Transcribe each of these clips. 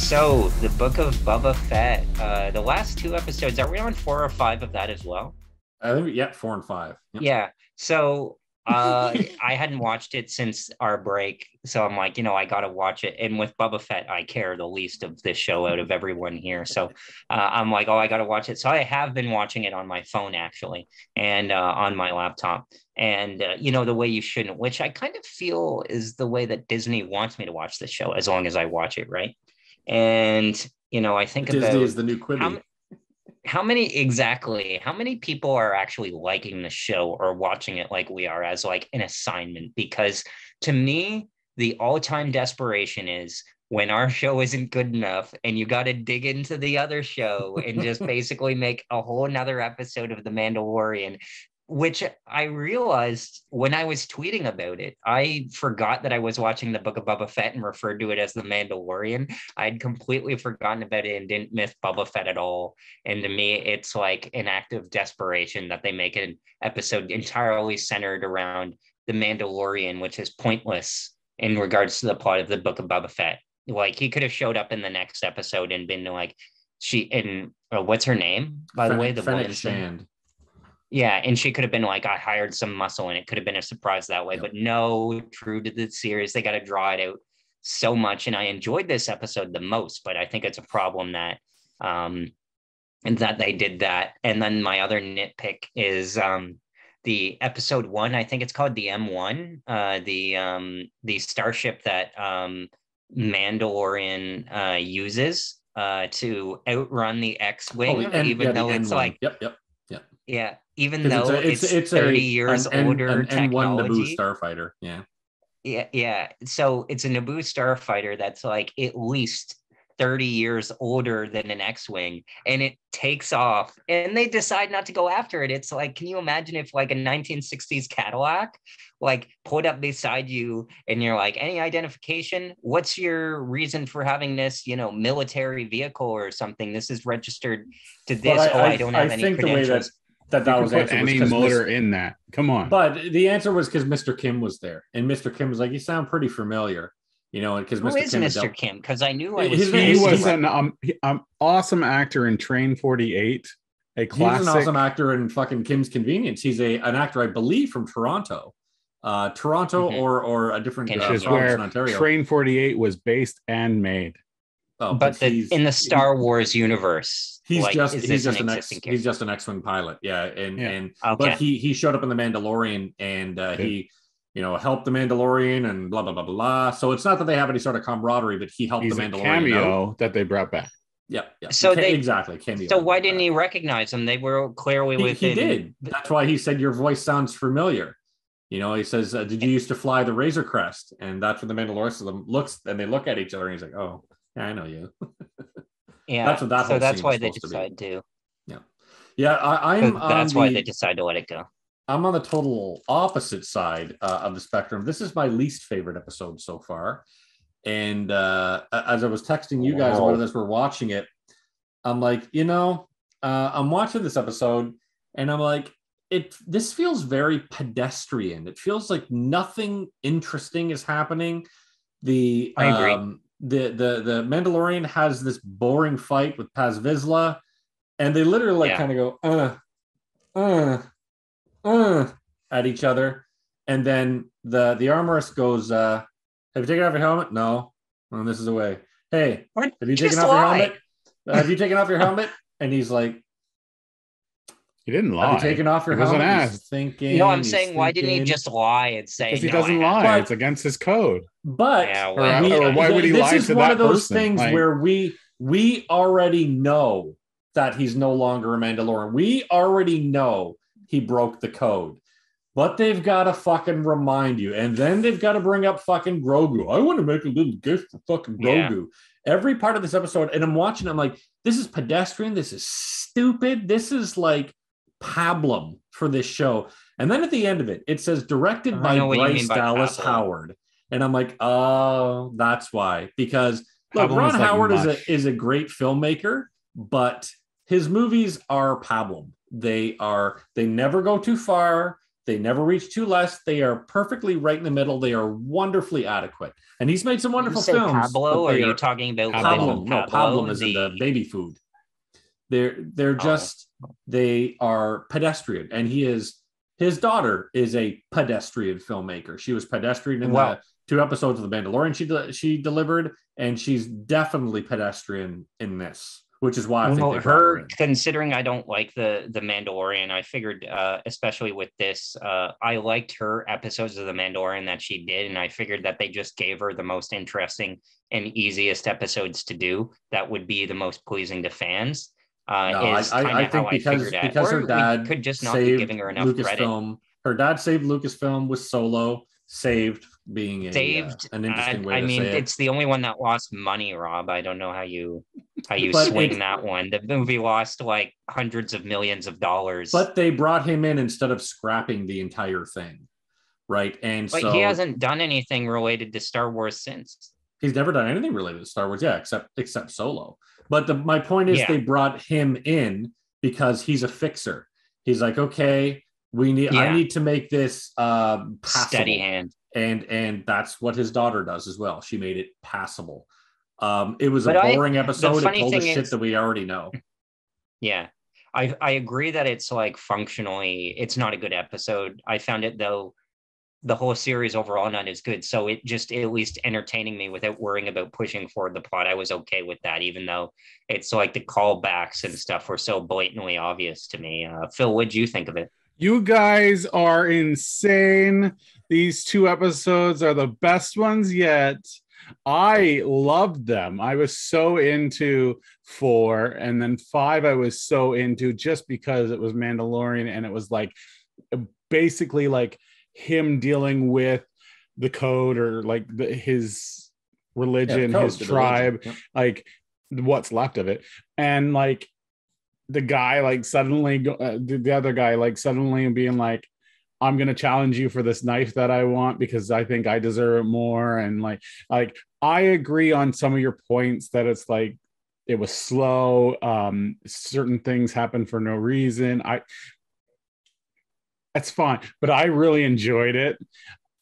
So, the Book of Boba Fett, the last two episodes, are we on four or five of that as well? I think yeah, 4 and 5. Yep. Yeah. So, I hadn't watched it since our break. So I'm like, I got to watch it. And with Boba Fett, I care the least of this show out of everyone here. So I'm like, oh, I got to watch it. So I have been watching it on my phone, actually, and on my laptop. And, the way you shouldn't, which I kind of feel is the way that Disney wants me to watch this show, as long as I watch it, right? And I think Disney about is the new how Quibi. how many people are actually liking the show or watching it like we are as like an assignment? Because to me, the all-time desperation is when our show isn't good enough and you got to dig into the other show and just basically make a whole another episode of The Mandalorian, which I realized when I was tweeting about it. I forgot that I was watching the Book of Boba Fett and referred to it as The Mandalorian. I'd completely forgotten about it and didn't miss Boba Fett at all. And to me, it's like an act of desperation that they make an episode entirely centered around The Mandalorian, which is pointless in regards to the plot of the Book of Boba Fett. Like, he could have showed up in the next episode and been like, what's her name, by the way? The Fennec woman's name. Shand. Yeah, and she could have been like, I hired some muscle, and it could have been a surprise that way. Yep. But no, true to the series, they got to draw it out so much. And I enjoyed this episode the most, but I think it's a problem that and that they did that. And then my other nitpick is the episode one. I think it's called the M1, the starship that Mandalorian uses to outrun the X-wing, even though it's N1. like, Yep. yeah, even though it's 30 a years an older N1 Naboo technology. starfighter. Yeah. Yeah. So it's a Naboo starfighter that's like at least 30 years older than an X-Wing, and it takes off and they decide not to go after it. It's like, can you imagine if like a 1960s Cadillac like pulled up beside you and you're like, any identification? What's your reason for having this, military vehicle or something? This is registered to But this. I don't have I any think the way credentials. that You was could put answered was any because motor in that. Come on. But the answer was because Mr. Kim was there, and Mr. Kim was like, "You sound pretty familiar," because Who Mr. is Kim Mr. Kim? Because I knew I was. His he name- was an awesome actor in Train 48, a classic. He's an awesome actor in fucking Kim's Convenience. He's an actor, I believe, from Toronto, or a different Which province is in where Ontario. Train 48 was based and made. Oh, but in the Star Wars universe, he's just character? an X-wing pilot, yeah, and okay. But he showed up in the Mandalorian, and he helped the Mandalorian and blah blah blah blah. So it's not that they have any sort of camaraderie, but he helped He's the a Mandalorian cameo out. that they brought back. Yeah. So exactly cameo. So why didn't he recognize them? They were clearly within. He did. That's why he said your voice sounds familiar. He says, "Did you used to fly the Razor Crest?" And that's when the Mandalorian looks, and they look at each other, and he's like, "Oh, yeah, I know you." Yeah, that's what that. So that's why they decide to. Yeah. I'm. That's why they decide to let it go. I'm on the total opposite side of the spectrum. This is my least favorite episode so far. And as I was texting you guys about this, we're watching it. I'm like, I'm watching this episode, and I'm like, this feels very pedestrian. It feels like nothing interesting is happening. I agree. The Mandalorian has this boring fight with Paz Vizsla, and they literally kind of go at each other, and then the armorist goes, "Have you taken off your helmet?" "No." "Well, this is a way." "Hey, have you taken off your helmet? Have you taken off your helmet?" And he's like, he didn't lie. "Have you taken off your helmet?" Wasn't He's asked. thinking. I'm saying, why didn't he just lie and say? Because he doesn't lie. It's against his code. But or why would he lie to that person? This is one of those things where we already know that he's no longer a Mandalorian. We already know he broke the code. But they've got to fucking remind you. And then they've got to bring up fucking Grogu. "I want to make a little gift for fucking Grogu." Every part of this episode, and I'm watching, I'm like, this is pedestrian. This is stupid. This is like pablum for this show. And then at the end of it, it says directed by Bryce Dallas Howard. And I'm like, oh, that's why. Because look, Ron Howard is a great filmmaker, but his movies are pablum. They never go too far. They never reach too less. They are perfectly right in the middle. They are wonderfly adequate. And he's made some wonderful films. Pablo, or are you talking about Pablum? No, Pablum is in the baby food. They're just they are pedestrian, and his daughter is a pedestrian filmmaker. She was pedestrian in the 2 episodes of The Mandalorian she delivered, and she's definitely pedestrian in this, which is why I think they brought her in. Considering I don't like the Mandalorian, I figured, especially with this, I liked her episodes of The Mandalorian that she did, and I figured that they just gave her the most interesting and easiest episodes to do that would be the most pleasing to fans. I think because her dad could just not be giving her enough Lucasfilm. Her dad saved Lucasfilm with Solo. Saved being an interesting way to say it. It's the only one that lost money, Rob. I don't know how you swing that one. The movie lost like hundreds of millions of dollars. But they brought him in instead of scrapping the entire thing, right? But he hasn't done anything related to Star Wars since. He's never done anything related to Star Wars, except Solo. But my point is, they brought him in because he's a fixer. He's like, okay, I need to make this passable. Steady hand. And that's what his daughter does as well. She made it passable. It was a boring episode. It told us shit that we already know. Yeah. I agree that it's like functionally, it's not a good episode. I found it, though, the whole series overall not as good. So it just at least entertaining me without worrying about pushing forward the plot. I was okay with that, even though it's like the callbacks and stuff were so blatantly obvious to me. Phil, what did you think of it? You guys are insane. These 2 episodes are the best ones yet. I loved them. I was so into 4, and then 5 I was so into just because it was Mandalorian, and it was like basically like him dealing with the code, or like his religion, his tribe, like what's left of it. And like the guy like suddenly the other guy like suddenly being like, I'm going to challenge you for this knife that I want because I think I deserve it more. And like I agree on some of your points that it's like it was slow. Certain things happen for no reason. That's fine, but I really enjoyed it.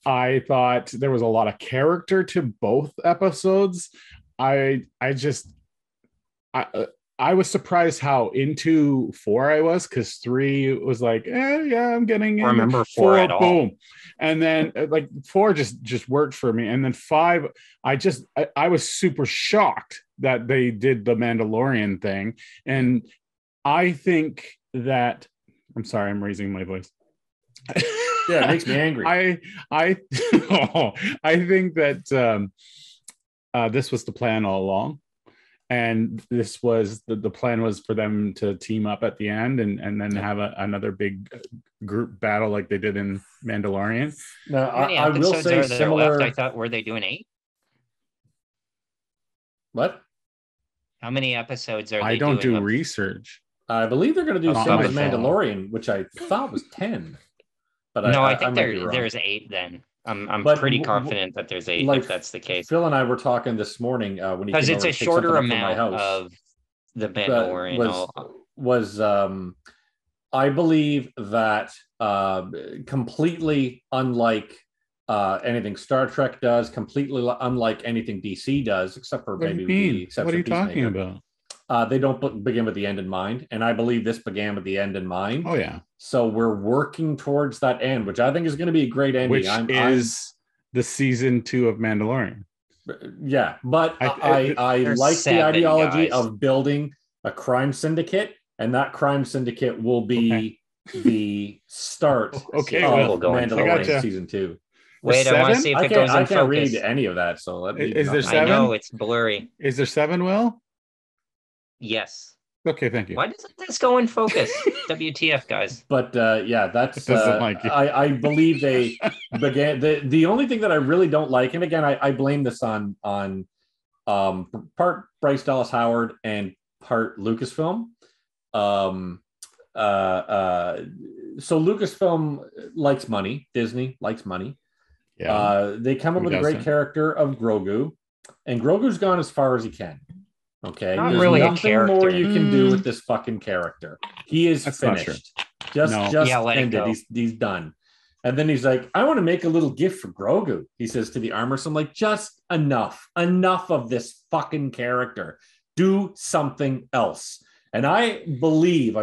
I thought there was a lot of character to both episodes. I was surprised how into 4 I was, because 3 was like, I'm getting in. I remember 4 at all. Boom. And then like 4 just worked for me. And then 5, I was super shocked that they did the Mandalorian thing. And I think that, I'm sorry, I'm raising my voice. Yeah, it makes me angry. I think that this was the plan all along. And this was the plan was for them to team up at the end and then have another big group battle like they did in Mandalorian. Now, I will say similar. Left? I thought, were they doing 8? What? How many episodes are they doing? I don't do research. I believe they're going to do same as Mandalorian, which I thought was 10. But no, I think there's 8 then. I'm pretty confident that there's 8 if that's the case. Phil and I were talking this morning when he because it's a shorter amount of the Mandalorian. I believe that completely unlike anything Star Trek does, completely unlike anything DC does, except for maybe what are you talking about? They don't begin with the end in mind, and I believe this began with the end in mind. Oh yeah. So we're working towards that end, which I think is going to be a great ending. Which is the season 2 of Mandalorian. Yeah, but I like the ideology of building a crime syndicate, and that crime syndicate will be the start of Mandalorian season 2. Wait, I want to see if it goes in focus. I can't read any of that, so is there 7? I know it's blurry. Is there 7, Will? Yes. Okay, thank you. Why doesn't this go in focus? WTF, guys. But that's I believe they began the only thing that I really don't like, and again I blame this on part Bryce Dallas Howard and part Lucasfilm. So Lucasfilm likes money, Disney likes money. Yeah. They come up with a great character of Grogu, and Grogu's gone as far as he can. Okay, not really nothing more you can do with this fucking character. He is finished. Just ended. He's done. And then he's like, I want to make a little gift for Grogu, he says to the armor. So I'm like, just enough of this fucking character. Do something else. And I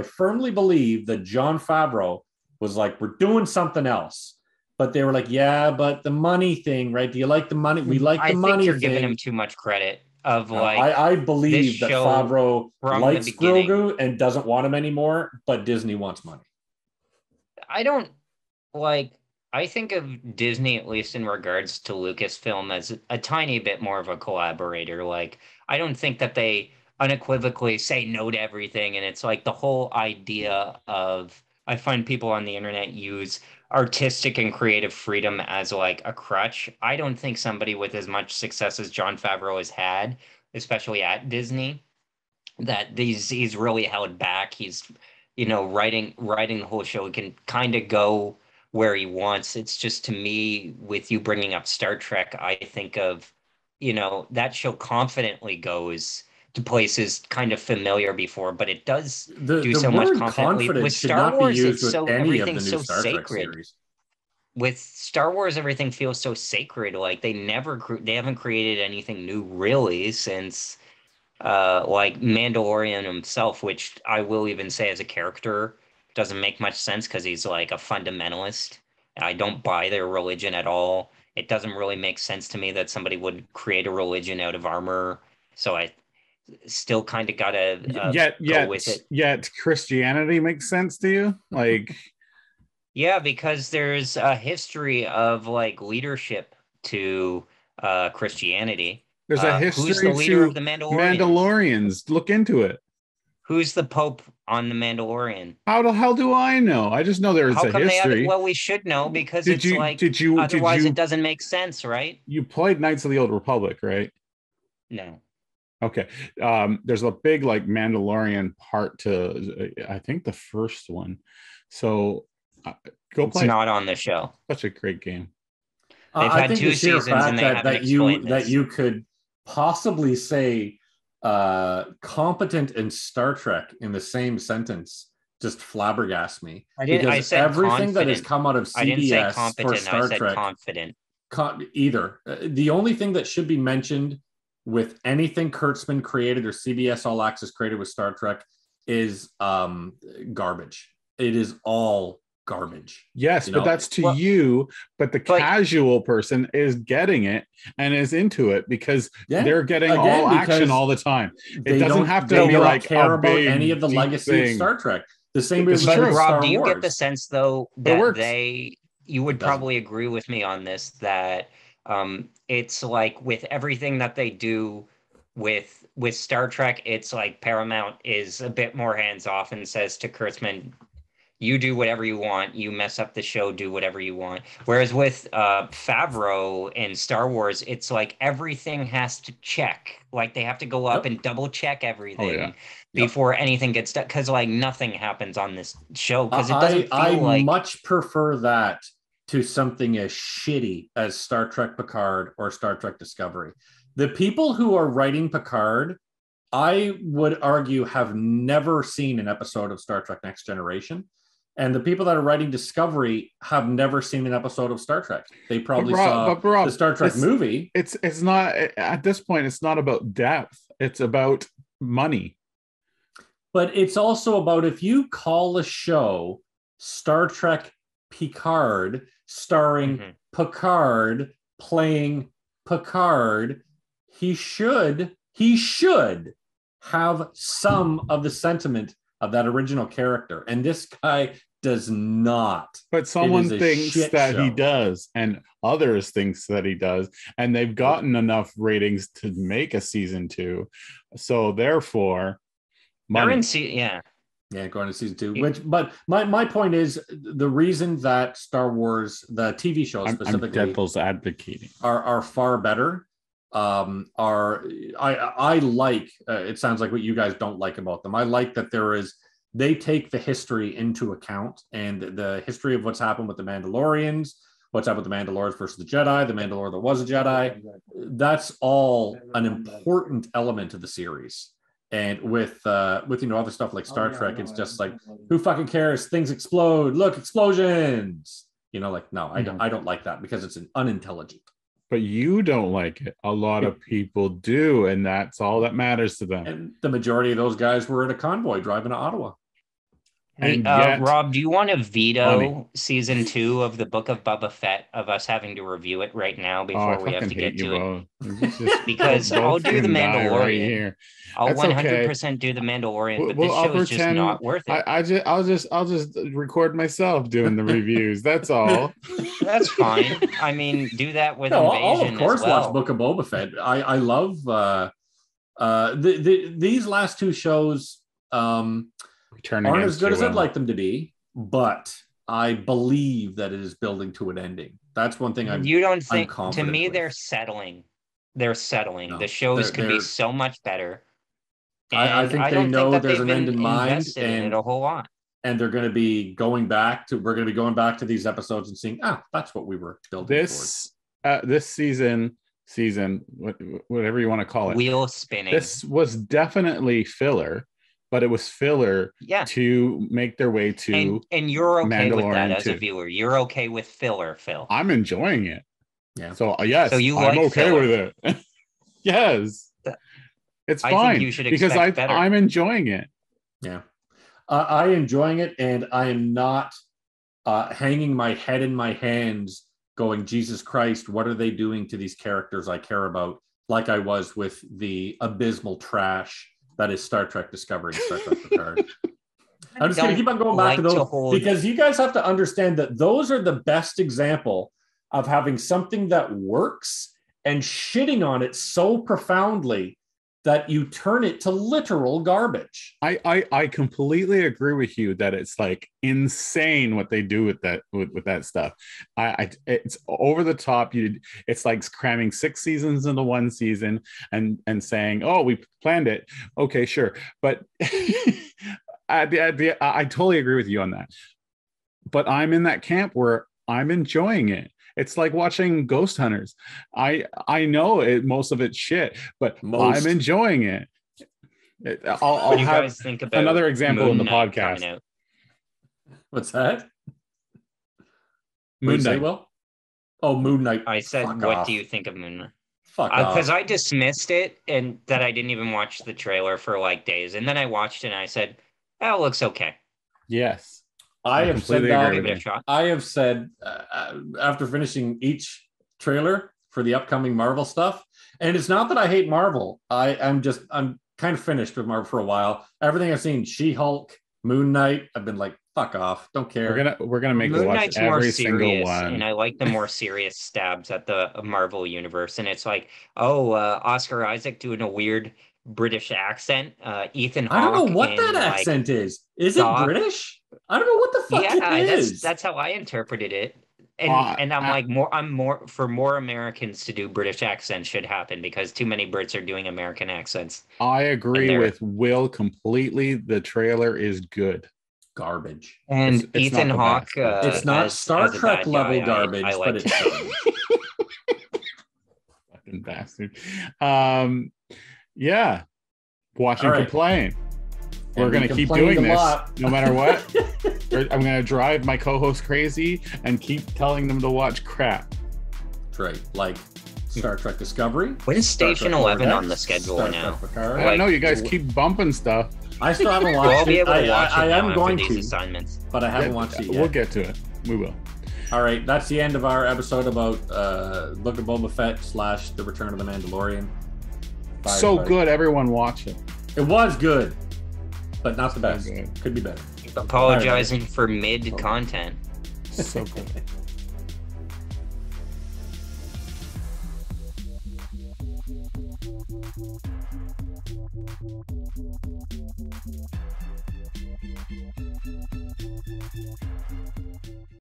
firmly believe that Jon Favreau was like, we're doing something else. But they were like, yeah, but the money thing, right? Do you like the money? We like the money. I think you're giving him too much credit. I believe that Favreau likes Grogu and doesn't want him anymore, but Disney wants money. I think of Disney, at least in regards to Lucasfilm, as a tiny bit more of a collaborator. Like, I don't think that they unequivocally say no to everything. And it's like the whole idea of, I find people on the internet use artistic and creative freedom as like a crutch. I don't think somebody with as much success as Jon Favreau has had, especially at Disney, that he's really held back. He's, writing the whole show. He can kind of go where he wants. It's just, to me, with you bringing up Star Trek, I think of, that show confidently goes to places kind of familiar before, but it does do so much confidently. With Star Wars, it's so everything's so sacred. With Star Wars, everything feels so sacred. Like they haven't created anything new really since like Mandalorian himself, which I will even say as a character doesn't make much sense because he's like a fundamentalist. I don't buy their religion at all. It doesn't really make sense to me that somebody would create a religion out of armor. So I still kind of gotta go with it. Yet Christianity makes sense to you, like yeah, because there's a history of like leadership to Christianity. There's a history. Who's the leader of the Mandalorians? Look into it. Who's the Pope on the Mandalorian? How the hell do I know? I just know there's a history. Well, we should know because otherwise it doesn't make sense, right? You played Knights of the Old Republic, right? No. Okay. There's a big like Mandalorian part to, I think, the first one. So go play. It's not on the show. Such a great game. They've had 2 seasons and they haven't explained this. That you could possibly say competent in Star Trek in the same sentence just flabbergasts me. I said everything confident. That has come out of CBS I didn't say competent, for Star I said Trek, confident. Either. The only thing that should be mentioned with anything Kurtzman created or CBS All Access created with Star Trek is garbage. It is all garbage. Yes, but that's to you. But the casual person is getting it and is into it because they're getting all action all the time. It doesn't have to be like care about any of the legacy of Star Trek. The same way with Rob, do you get the sense though that you would probably agree with me on this, that it's like with everything that they do with Star Trek, it's like Paramount is a bit more hands-off and says to Kurtzman, you do whatever you want. You mess up the show, do whatever you want. Whereas with Favreau and Star Wars, it's like everything has to check. Like they have to go up and double check everything before anything gets done. Because like nothing happens on this show. Because it doesn't feel I much prefer that to something as shitty as Star Trek Picard or Star Trek Discovery. The people who are writing Picard, I would argue, have never seen an episode of Star Trek Next Generation. And the people that are writing Discovery have never seen an episode of Star Trek. They probably saw the Star Trek movie. It's not, at this point, it's not about depth. It's about money. But it's also about, if you call a show Star Trek Picard, starring Picard, playing Picard, he should have some of the sentiment of that original character. And this guy does not. But someone thinks that he does, and others thinks that he does, and they've gotten enough ratings to make a season 2. So therefore, they're in going to season 2. But my point is, the reason that Star Wars, the TV shows specifically, I'm devil's advocating, are far better. I like. It sounds like what you guys don't like about them. I like that they take the history into account, and the history of what's happened with the Mandalorians, what's happened with the Mandalorians versus the Jedi, the Mandalore that was a Jedi. That's all an important element of the series. And with other stuff like Star Trek, it's just like, who fucking cares? Things explode. Look, explosions. You know, like, no, I don't like that because it's unintelligent. But you don't like it. A lot of people do, and that's all that matters to them. And the majority of those guys were in a convoy driving to Ottawa. Hey, Rob, do you want to veto season 2 of the Book of Boba Fett of us having to review it right now before we have to get to it? Because I'll do the Mandalorian. Right here. I'll 100% do the Mandalorian, but this show is just not worth it. I'll just record myself doing the reviews. That's all. That's fine. I mean, do that with Invasion. I'll of course as well. watch Book of Boba Fett. I love these last 2 shows. Aren't as good as I'd like them to be, but I believe that it is building to an ending. That's one thing You don't think? To me, they're settling. They're settling. No, the shows could be so much better. I think they know there's an end in mind, and a whole lot. And they're going to be going back to. We're going to be going back to these episodes and seeing. That's what we were building. This season, whatever you want to call it, wheel spinning. This was definitely filler. But it was filler to make their way to and you're okay with that as a viewer. You're okay with filler, Phil. I'm enjoying it. Yeah. So yes, I'm okay filler. With it. Yes. It's fine. I think you should because I'm enjoying it. Yeah. I'm enjoying it, and I am not hanging my head in my hands going, Jesus Christ, what are they doing to these characters I care about? Like I was with the abysmal trash that is Star Trek Discovery and Star Trek Picard. I'm just going to keep on going back to those because you guys have to understand that those are the best example of having something that works and shitting on it so profoundly that you turn it to literal garbage. I completely agree with you that it's like insane what they do with that stuff. It's over the top. It's like cramming 6 seasons into 1 season and saying, oh, we planned it. Okay, sure. But I totally agree with you on that. But I'm in that camp where I'm enjoying it. It's like watching Ghost Hunters. I know most of it's shit, but I'm enjoying it. I'll have another example in the podcast. What's that? Moon Knight. Moon Knight. I said, what do you think of Moon Knight? Fuck off. Because I dismissed it and that I didn't even watch the trailer for like days. And then I watched it and I said, oh, it looks okay. Yes. I have said that. I have said after finishing each trailer for the upcoming Marvel stuff, and it's not that I hate Marvel. I'm kind of finished with Marvel for a while. Everything I've seen, She-Hulk, Moon Knight, I've been like, fuck off, don't care. We're gonna make Moon Knight's every single one, and I like the more serious stabs at the Marvel universe. And it's like, Oscar Isaac doing a weird British accent. Ethan Hawke. I don't know what that accent is. Is it British? I don't know what the fuck it is. That's how I interpreted it. And I'm more Americans to do British accents should happen because too many Brits are doing American accents. I agree with Will completely. The trailer is good. Garbage. And it's Ethan Hawke. It's not Star Trek level garbage, but it's fucking bastard. Yeah. Watch and complain. We're going to keep doing this no matter what. I'm going to drive my co-host crazy and keep telling them to watch crap. That's right. Like Star Trek Discovery. When is Station 11 on the schedule now? I don't know. You guys keep bumping stuff. I still haven't watched it. I am going to. Assignments. But I haven't watched it yet. We'll get to it. We will. All right. That's the end of our episode about Book of Boba Fett / The Return of the Mandalorian. Bye, so everybody. Good. Everyone watch it. It was good. But not the best. Could be better. Apologizing for mid content. So good.